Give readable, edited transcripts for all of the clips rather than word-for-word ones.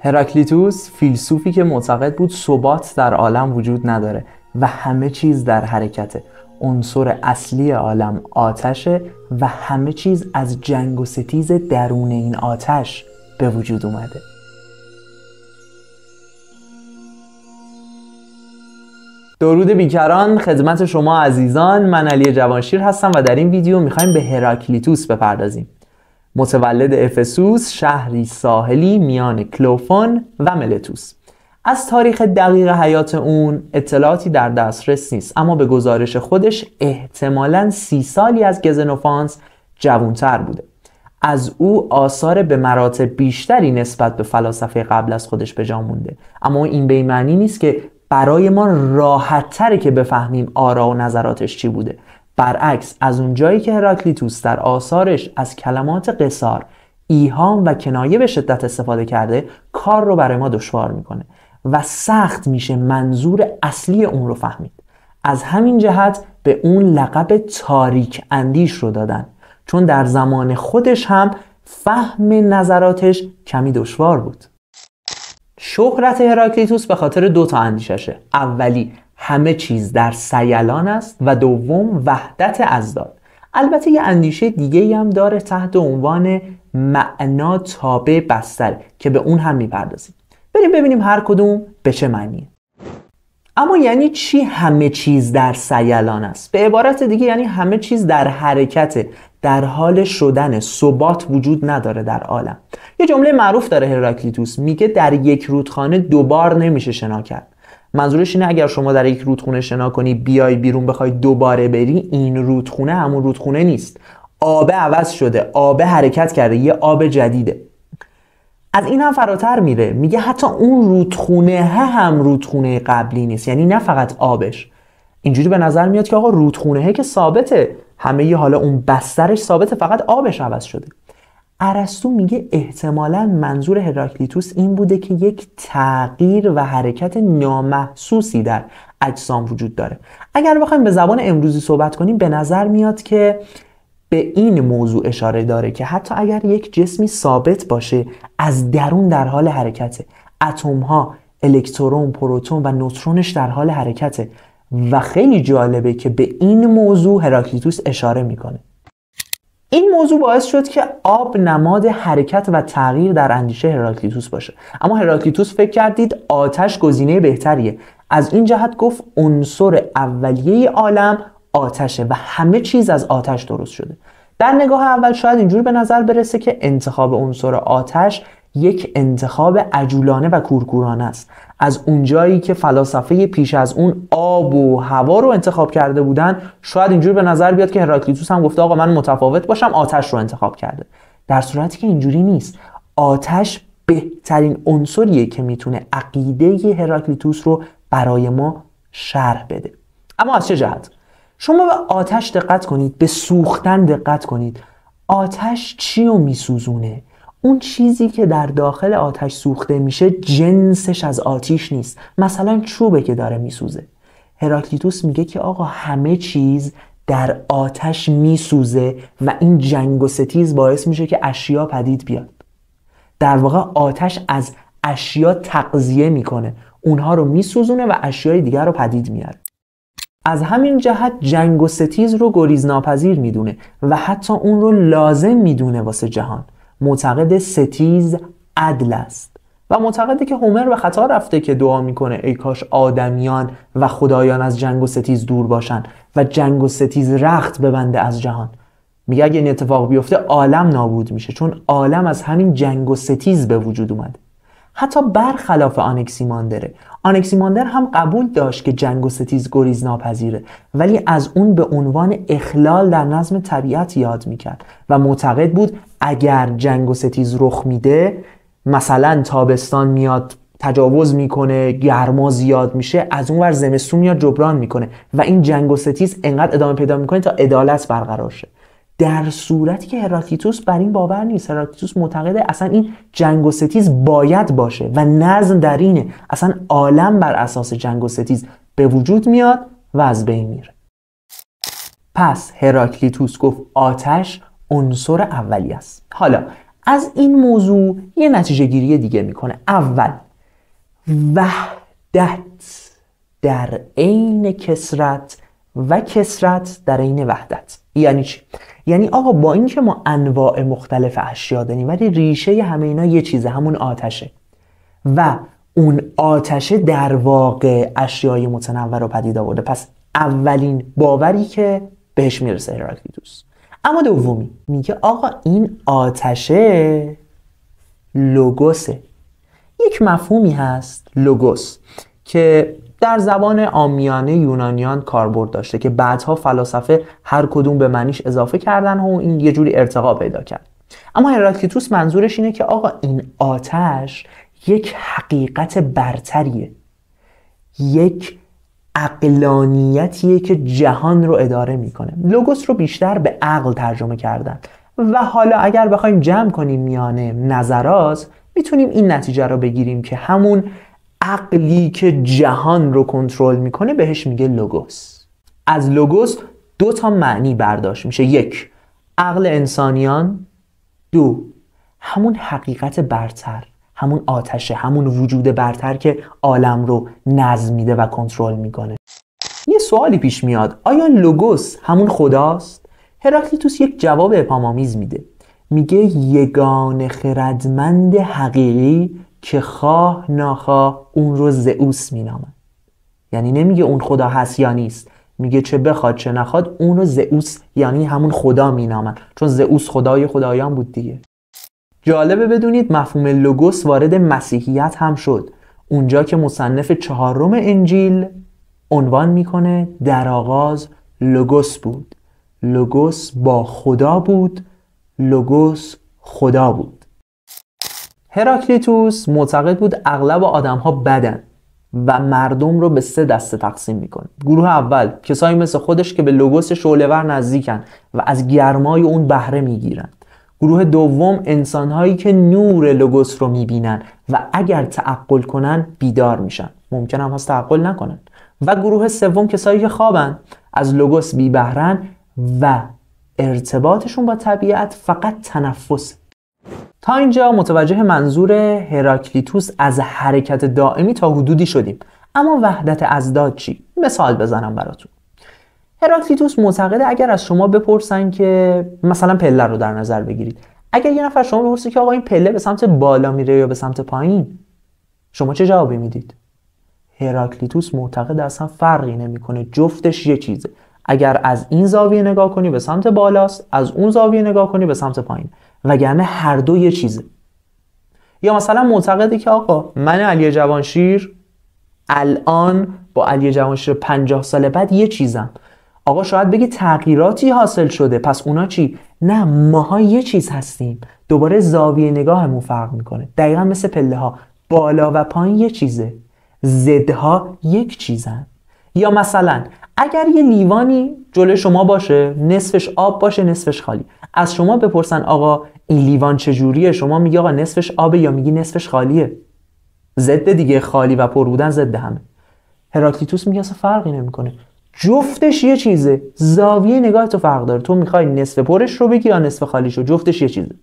هراکلیتوس فیلسوفی که معتقد بود ثبات در عالم وجود نداره و همه چیز در حرکته. عنصر اصلی عالم آتشه و همه چیز از جنگ و ستیز درون این آتش به وجود اومده. درود بیکران خدمت شما عزیزان، من علی جوانشیر هستم و در این ویدیو میخوایم به هراکلیتوس بپردازیم. متولد افسوس، شهری ساحلی میان کلوفون و ملتوس. از تاریخ دقیق حیات اون اطلاعاتی در دسترس نیست، اما به گزارش خودش احتمالاً 30 سالی از گزنوفانس جوانتر بوده. از او آثار به مراتب بیشتری نسبت به فلاسفه قبل از خودش به جا مونده، اما این به این معنی نیست که برای ما راحت تره که بفهمیم آرا و نظراتش چی بوده. برعکس، از اون جایی که هراکلیتوس در آثارش از کلمات قصار، ایهام و کنایه به شدت استفاده کرده، کار رو برای ما دشوار میکنه و سخت میشه منظور اصلی اون رو فهمید. از همین جهت به اون لقب تاریک اندیش رو دادن، چون در زمان خودش هم فهم نظراتش کمی دشوار بود. شهرت هراکلیتوس به خاطر 2 تا اندیششه. اولی، همه چیز در سیلان است و دوم، وحدت اضداد. البته یه اندیشه دیگه هم داره تحت عنوان معنا تابع بستر که به اون هم میپردازیم. بریم ببینیم هر کدوم به چه معنیه. اما یعنی چی همه چیز در سیلان است؟ به عبارت دیگه یعنی همه چیز در حرکت، در حال شدن، ثبات وجود نداره در عالم. یه جمله معروف داره هراکلیتوس، میگه در یک رودخانه 2 بار نمیشه شنا کرد. منظورش اینه اگر شما در یک رودخونه شنا کنی بیای بیرون بخوای دوباره بری، این رودخونه همون رودخونه نیست. آب عوض شده، آب حرکت کرده، یه آب جدیده. از این هم فراتر میره، میگه حتی اون رودخونه هم رودخونه قبلی نیست، یعنی نه فقط آبش. اینجوری به نظر میاد که آقا رودخونه که ثابته، همه ی حالا اون بسترش ثابته، فقط آبش عوض شده. ارسطو میگه احتمالاً منظور هراکلیتوس این بوده که یک تغییر و حرکت نامحسوسی در اجسام وجود داره. اگر بخوایم به زبان امروزی صحبت کنیم، به نظر میاد که به این موضوع اشاره داره که حتی اگر یک جسمی ثابت باشه، از درون در حال حرکته. اتم‌ها، الکترون، پروتون و نوترونش در حال حرکته و خیلی جالبه که به این موضوع هراکلیتوس اشاره میکنه. این موضوع باعث شد که آب نماد حرکت و تغییر در اندیشه هراکلیتوس باشه. اما هراکلیتوس فکر کردید آتش گزینه بهتریه. از این جهت گفت عنصر اولیه عالم آتشه و همه چیز از آتش درست شده. در نگاه اول شاید اینجوری به نظر برسه که انتخاب عنصر آتش یک انتخاب عجولانه و کورکورانه است. از اونجایی که فلاسفه پیش از اون آب و هوا رو انتخاب کرده بودن، شاید اینجوری به نظر بیاد که هراکلیتوس هم گفته آقا من متفاوت باشم، آتش رو انتخاب کرده. در صورتی که اینجوری نیست. آتش بهترین عنصریه که میتونه عقیده هراکلیتوس رو برای ما شرح بده. اما از چه جهت؟ شما به آتش دقت کنید، به سوختن دقت کنید. آتش چی رو میسوزونه؟ اون چیزی که در داخل آتش سوخته میشه جنسش از آتش نیست. مثلا چوبه که داره میسوزه. هراکلیتوس میگه که آقا همه چیز در آتش میسوزه و این جنگ و ستیز باعث میشه که اشیا پدید بیاد. در واقع آتش از اشیا تغذیه میکنه، اونها رو میسوزونه و اشیای دیگر رو پدید میاره. از همین جهت جنگ و ستیز رو گریزناپذیر میدونه و حتی اون رو لازم میدونه واسه جهان. معتقد ستیز عدل است و معتقده که هومر به خطا رفته که دعا میکنه ای کاش آدمیان و خدایان از جنگ و ستیز دور باشن و جنگ و ستیز رخت ببنده از جهان. میگه اگه این اتفاق بیفته عالم نابود میشه، چون عالم از همین جنگ و ستیز به وجود اومده. حتی برخلاف آنکسیماندره. آنکسیماندر هم قبول داشت که جنگ و ستیز گریز ناپذیره، ولی از اون به عنوان اخلال در نظم طبیعت یاد میکرد و معتقد بود اگر جنگ و ستیز رخ میده، مثلا تابستان میاد تجاوز میکنه، گرما زیاد میشه، از اون ور زمستون میاد جبران میکنه و این جنگ و ستیز انقدر ادامه پیدا میکنه تا عدالت برقرار شه. در صورتی که هراکلیتوس بر این باور نیست. هراکلیتوس معتقده اصلا این جنگ و ستیز باید باشه و نظم در اینه. اصلا عالم بر اساس جنگ و ستیز به وجود میاد و از بین میره. پس هراکلیتوس گفت آتش عنصر اولی است. حالا از این موضوع یه نتیجه گیری دیگه میکنه. اول، وحدت در عین کثرت و کثرت در عین وحدت. یعنی چی؟ یعنی آقا با اینکه ما انواع مختلف اشیا داریم ولی ریشه همه اینا یه چیزه، همون آتشه، و اون آتشه در واقع اشیای متنوع رو پدید آورده. پس اولین باوری که بهش میرسه هراکلیتوس. اما دومی میگه آقا این آتشه لوگوسه. یک مفهومی هست لوگوس که در زبان عامیانه یونانیان کاربرد داشته که بعدها فلاسفه هر کدوم به معنیش اضافه کردن و این یه جوری ارتقا پیدا کرد. اما هراکلیتوس منظورش اینه که آقا این آتش یک حقیقت برتریه، یک عقلانیتیه که جهان رو اداره میکنه. لوگوس رو بیشتر به عقل ترجمه کردن و حالا اگر بخوایم جمع کنیم میانه نظرات میتونیم این نتیجه رو بگیریم که همون عقلی که جهان رو کنترل میکنه بهش میگه لوگوس. از لوگوس دو تا معنی برداشت میشه: یک، عقل انسانیان، دو، همون حقیقت برتر، همون آتشه، همون وجود برتر که عالم رو نظم میده و کنترل میکنه. یه سوالی پیش میاد: آیا لوگوس همون خداست؟ هراکلیتوس یک جواب ابهام‌آمیز میده. میگه یگانه خردمند حقیقی که خواه ناخواه اون رو زئوس مینامن. یعنی نمیگه اون خدا هست یا نیست، میگه چه بخواد چه نخواد اون رو زئوس یعنی همون خدا مینامن، چون زئوس خدای خدایان بود دیگه. جالبه بدونید مفهوم لوگوس وارد مسیحیت هم شد، اونجا که مصنف 4 انجیل عنوان میکنه در آغاز لوگوس بود، لوگوس با خدا بود، لوگوس خدا بود. هراکلیتوس معتقد بود اغلب آدم‌ها بدن و مردم رو به 3 دسته تقسیم میکنه. گروه اول کسایی مثل خودش که به لوگوس شعله‌ور نزدیکن و از گرمای اون بهره میگیرن. گروه دوم انسان‌هایی که نور لوگوس رو میبینن و اگر تعقل کنن بیدار میشن، ممکن هم هست تعقل نکنن. و گروه سوم کسایی که خوابن، از لوگوس بی بهرن و ارتباطشون با طبیعت فقط تنفس. تا اینجا متوجه منظور هراکلیتوس از حرکت دائمی تا حدودی شدیم. اما وحدت اضداد چی؟ مثال بزنم براتون. هراکلیتوس معتقده اگر از شما بپرسن که مثلا پله رو در نظر بگیرید، اگر یه نفر شما بپرسه که آقا این پله به سمت بالا میره یا به سمت پایین، شما چه جوابی میدید؟ هراکلیتوس معتقده اصلا فرقی نمیکنه، جفتش یه چیزه. اگر از این زاویه نگاه کنی به سمت بالاست، از اون زاویه نگاه کنی به سمت پایین، وگرنه هر دو یه چیزه. یا مثلا معتقده که آقا من علی جوانشیر الان با علی جوانشیر 50 سال بعد یه چیزم. آقا شاید بگی تغییراتی حاصل شده، پس اونا چی؟ نه، ماها یه چیز هستیم. دوباره زاویه نگاهمون فرق میکنه. دقیقا مثل پله ها، بالا و پایین یه چیزه، ضدها یک چیزن. یا مثلا اگر یه لیوانی جلوی شما باشه، نصفش آب باشه نصفش خالی، از شما بپرسن آقا این لیوان چجوریه، شما میگی آقا نصفش آبه یا میگی نصفش خالیه؟ ضد دیگه، خالی و پر بودن ضد همه. هراکلیتوس میگه اصلا فرقی نمیکنه، جفتش یه چیزه، زاویه نگاه تو فرق داره، تو میخوای نصف پرش رو بگی یا نصف خالیش رو، جفتش یه چیزه.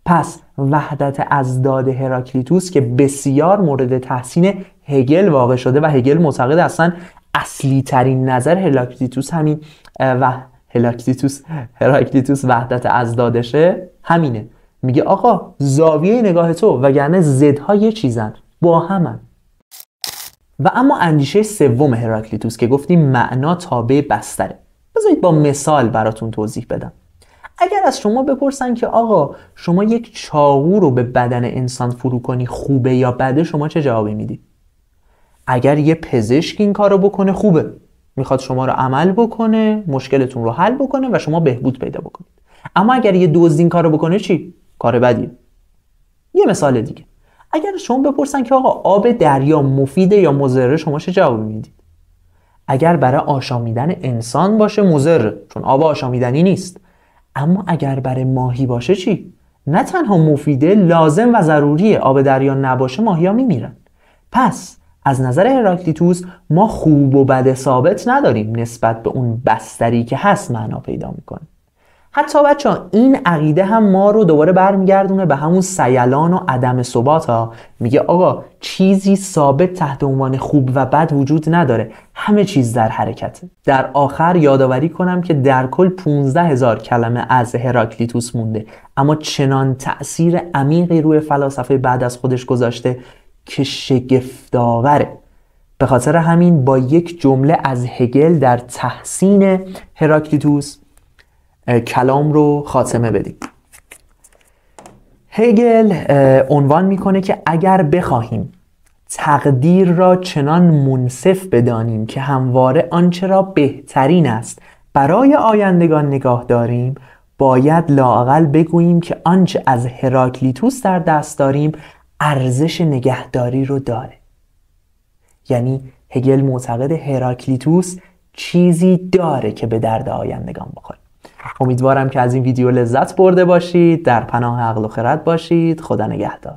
پس وحدت اضداد هراکلیتوس که بسیار مورد تحسین هگل واقع شده و هگل معتقد اصلا اصلی ترین نظر هراکلیتوس همین و هراکلیتوس وحدت اضدادشه همینه. میگه آقا زاویه نگاه تو وگرنه ضدها یه چیزن، با همن. و اما اندیشه سوم هراکلیتوس که گفتیم معنا تابع بستره، بذارید با مثال براتون توضیح بدم. اگر از شما بپرسن که آقا شما یک چاقو رو به بدن انسان فرو کنی خوبه یا بده، شما چه جوابی میدی؟ اگر یه پزشک این کارو بکنه خوبه، میخواد شما رو عمل بکنه، مشکلتون رو حل بکنه و شما بهبود پیدا بکنید. اما اگر یه دزد این کارو بکنه چی؟ کار بدیه. یه مثال دیگه، اگر شما بپرسن که آقا آب دریا مفیده یا مضره، شما چه جوابی میدید؟ اگر برای آشامیدن انسان باشه مضره، چون آب آشامیدنی نیست. اما اگر برای ماهی باشه چی؟ نه تنها مفیده، لازم و ضروریه. آب دریا نباشه ماهی‌ها میمیرن. پس از نظر هراکلیتوس ما خوب و بد ثابت نداریم، نسبت به اون بستری که هست معنا پیدا میکنه. حتی بچه این عقیده هم ما رو دوباره برمیگردونه به همون سیلان و عدم ثبات ها. میگه آقا چیزی ثابت تحت عنوان خوب و بد وجود نداره، همه چیز در حرکته. در آخر یادآوری کنم که در کل 15,000 کلمه از هراکلیتوس مونده، اما چنان تأثیر عمیقی روی فلاسفه بعد از خودش گذاشته که شگفت‌آوره. به خاطر همین با یک جمله از هگل در تحسین هراکلیتوس کلام رو خاتمه بدیم. هگل عنوان میکنه که اگر بخواهیم تقدیر را چنان منصف بدانیم که همواره آنچه را بهترین است برای آیندگان نگاه داریم، باید لااقل بگوییم که آنچه از هراکلیتوس در دست داریم ارزش نگهداری رو داره. یعنی هگل معتقد هراکلیتوس چیزی داره که به درد آیندگان بخوره. امیدوارم که از این ویدیو لذت برده باشید. در پناه عقل و خرد باشید. خدا نگهدار.